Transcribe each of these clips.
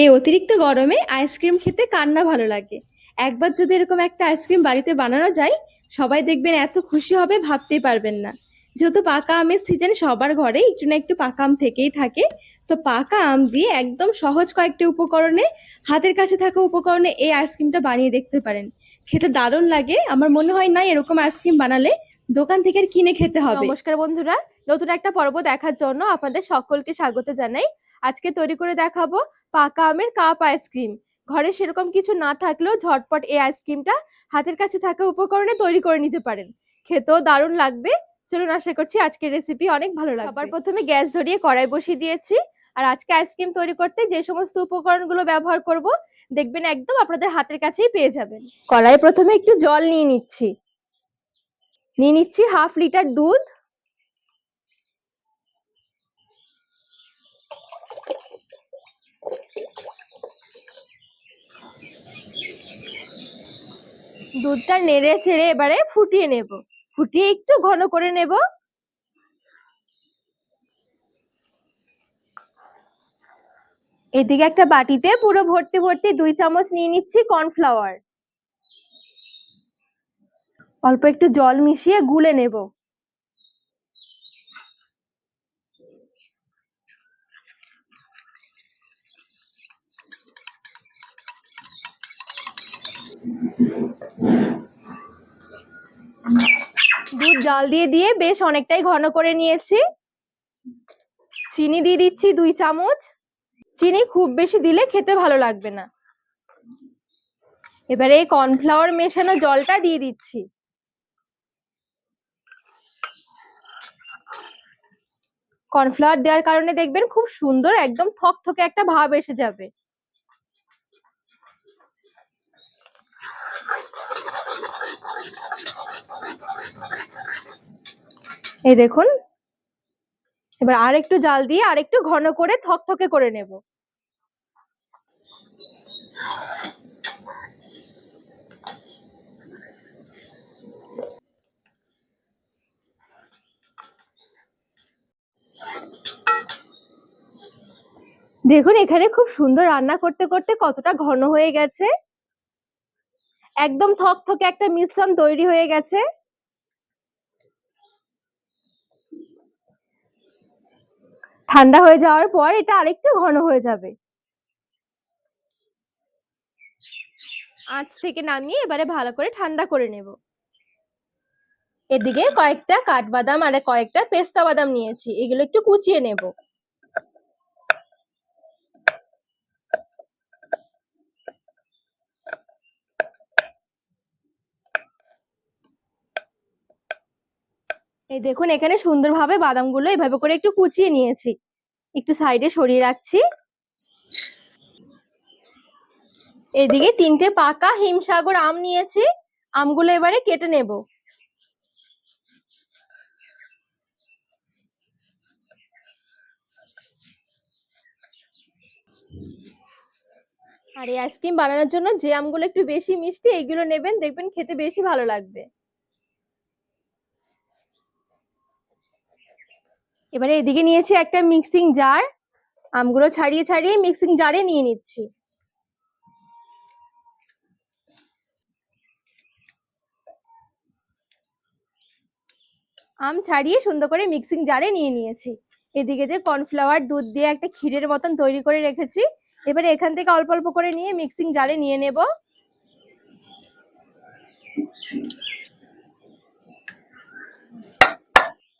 এই অতিরিক্ত গরমে আইসক্রিম খেতে কার না ভালো লাগে। একবার যদি এরকম একটা আইসক্রিম বাড়িতে বানানো যায়, সবাই দেখবেন এত খুশি হবে ভাবতেই পারবেন না। যেহেতু পাকা আমের সিজন, সবার ঘরে একটু না একটু পাকা আম থেকেই থাকে। তো পাকা আম দিয়ে একদম সহজ কয়েকটি উপকরণে, হাতের কাছে থাকা উপকরণে এই আইসক্রিমটা বানিয়ে দেখতে পারেন। খেতে দারুণ লাগে। আমার মনে হয় না এরকম আইসক্রিম বানালে দোকান থেকে আর কিনে খেতে হবে। নমস্কার বন্ধুরা, নতুন একটা পর্ব দেখার জন্য আপনাদের সকলকে স্বাগত জানাই। আজকে তৈরি করে দেখাবো পাকা আমের কাপ আইসক্রিম। ঘরে সেরকম কিছু না থাকলেও ঝটপট এই আইসক্রিমটা হাতের কাছে থাকা উপকরণে তৈরি করে নিতে পারেন। খেতেও দারুণ লাগবে। চলুন, আশা করছি আজকের রেসিপি অনেক ভালো লাগবে। সবার প্রথমে গ্যাস ধরিয়ে কড়াই বসিয়ে দিয়েছি। আর আজকে আইসক্রিম তৈরি করতে যে সমস্ত উপকরণগুলো ব্যবহার করব, দেখবেন একদম আপনাদের হাতের কাছেই পেয়ে যাবেন। কড়াই প্রথমে একটু জল নিয়ে নিচ্ছি। হাফ লিটার দুধ। দুধটা নেড়ে ছেড়ে এবারে ফুটিয়ে নেব। ফুটিয়ে একটু ঘন করে নেব। এদিকে একটা বাটিতে পুরো ভর্তি ভর্তি 2 চামচ নিয়ে নিচ্ছি কর্নফ্লাওয়ার। অল্প একটু জল মিশিয়ে গুলে নেব। দুধ জাল দিয়ে বেশ অনেকটাই ঘন করে নিয়েছি। চিনি দিয়ে দিচ্ছি 2 চামচ। চিনি খুব বেশি দিলে খেতে ভালো লাগবে না। এবারে এই কর্নফ্লাওয়ার মেশানো জলটা দিয়ে দিচ্ছি। কর্নফ্লাওয়ার দেওয়ার কারণে দেখবেন খুব সুন্দর একদম থকথকে একটা ভাব এসে যাবে। এই দেখুন, এবার আর একটু জাল দিয়ে আর একটু ঘন করে থকথকে করে নেব। দেখুন এখানে খুব সুন্দর রান্না করতে করতে কতটা ঘন হয়ে গেছে। একদম থকথকে একটা মিশ্রণ তৈরি হয়ে গেছে। ঠান্ডা হয়ে যাওয়ার পর এটা আরেকটু ঘন হয়ে যাবে। আঁচ থেকে নামিয়ে এবারে ভালো করে ঠান্ডা করে নেব। এদিকে কয়েকটা কাঠবাদাম আর কয়েকটা পেস্তা বাদাম নিয়েছি, এগুলো একটু কুচিয়ে নেব। এই দেখুন এখানে সুন্দরভাবে বাদামগুলো এভাবে করে একটু কুচিয়ে নিয়েছি। একটু সাইডে সরিয়ে রাখছি। এদিকে 3টে পাকা হিমসাগর আম নিয়েছি, আমগুলো এবারে কেটে নেব। আর এই আইসক্রিম বানানোর জন্য যে আমগুলো একটু বেশি মিষ্টি এইগুলো নেবেন, দেখবেন খেতে বেশি ভালো লাগবে। এবারে এদিকে নিয়েছি একটা মিক্সিং জার, আমগুলো ছাড়িয়ে ছাড়িয়ে মিক্সিং জারে নিয়ে নিচ্ছি। আম ছাড়িয়ে সুন্দর করে মিক্সিং জারে নিয়ে নিয়েছি। এদিকে যে কর্নফ্লাওয়ার দুধ দিয়ে একটা ক্ষীরের মতন তৈরি করে রেখেছি, এবারে এখান থেকে অল্প অল্প করে নিয়ে মিক্সিং জারে নিয়ে নেব।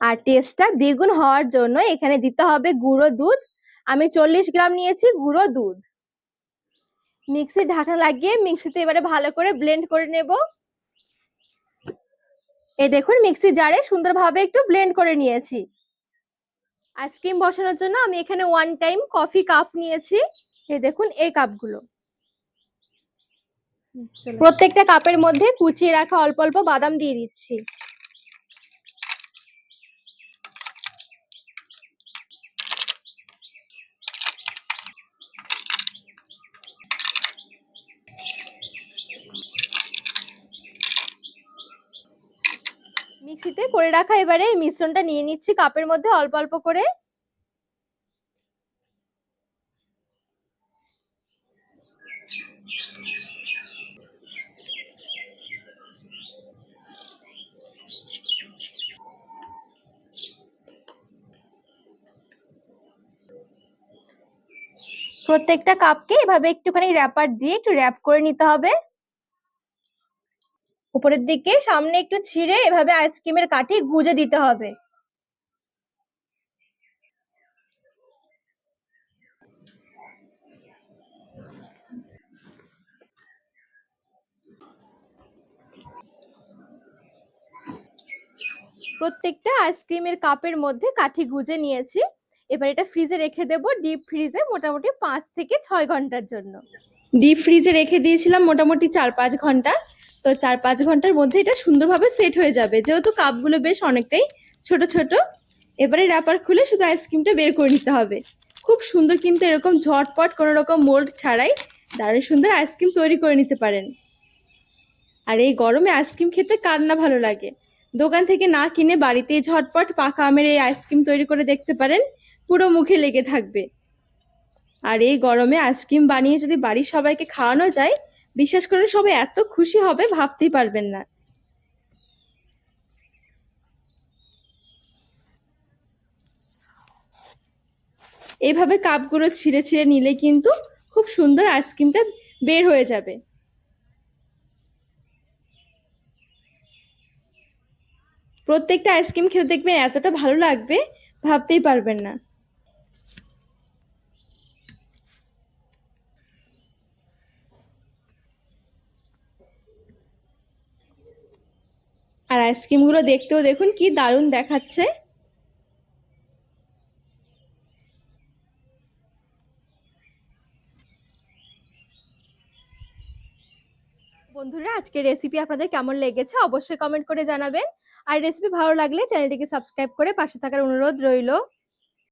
আর টেস্টটা দ্বিগুণ হওয়ার জন্য এখানে দিতে হবে গুঁড়ো দুধ। আমি 40 গ্রাম নিয়েছি গুঁড়ো দুধ। মিক্সির ঢাকনা লাগিয়ে মিক্সিতে এবারে ভালো করে ব্লেন্ড করে নেব। এই দেখুন মিক্সি জারে সুন্দরভাবে একটু ব্লেন্ড করে নিয়েছি। আইসক্রিম বসানোর জন্য আমি এখানে 1 টাইম কফি কাপ নিয়েছি। এই দেখুন এই কাপগুলো। প্রত্যেকটা কাপের মধ্যে কুচিয়ে রাখা অল্প অল্প বাদাম দিয়ে দিচ্ছি। মিক্সিতে করে রাখা এবারে এই মিশ্রণটা নিয়ে নিচ্ছি কাপের মধ্যে অল্প অল্প করে। প্রত্যেকটা কাপকে এভাবে একটুখানি র্যাপার দিয়ে একটু র্যাপ করে নিতে হবে। উপরের দিকে সামনে একটু ছিঁড়ে এভাবে আইসক্রিমের কাঠি গুজে দিতে হবে। প্রত্যেকটা আইসক্রিমের কাপের মধ্যে কাঠি গুজে নিয়েছি। এবার এটা ফ্রিজে রেখে দেব, ডিপ ফ্রিজে মোটামুটি 5 থেকে 6 ঘন্টার জন্য। ডিপ ফ্রিজে রেখে দিয়েছিলাম মোটামুটি 4-5 ঘন্টা। তো 4-5 ঘন্টার মধ্যে এটা সুন্দরভাবে সেট হয়ে যাবে, যেহেতু কাপগুলো বেশ অনেকটাই ছোট ছোট। এবারে র্যাপার খুলে শুধু আইসক্রিমটা বের করে নিতে হবে। খুব সুন্দর, কিন্তু এরকম ঝটপট কোনো রকম মোল্ড ছাড়াই দারুণ সুন্দর আইসক্রিম তৈরি করে নিতে পারেন। আর এই গরমে আইসক্রিম খেতে কার না ভালো লাগে। দোকান থেকে না কিনে বাড়িতেই ঝটপট পাকা আমের এই আইসক্রিম তৈরি করে দেখতে পারেন, পুরো মুখে লেগে থাকবে। আর এই গরমে আইসক্রিম বানিয়ে যদি বাড়ির সবাইকে খাওয়ানো যায়, বিশ্বাস করে সবাই এত খুশি হবে ভাবতেই পারবেন না। এইভাবে কাপগুলো ছিঁড়ে ছিঁড়ে নিলে কিন্তু খুব সুন্দর আইসক্রিমটা বের হয়ে যাবে। প্রত্যেকটা আইসক্রিম খেতে দেখবেন এতটা ভালো লাগবে, ভাবতেই পারবেন না। আর আইসক্রিমগুলো দেখতেও দেখুন কি দারুণ দেখাচ্ছে। বন্ধুরা, আজকের রেসিপি আপনাদের কেমন লেগেছে অবশ্যই কমেন্ট করে জানাবেন। আর রেসিপি ভালো লাগলে চ্যানেলটিকে সাবস্ক্রাইব করে পাশে থাকার অনুরোধ রইল।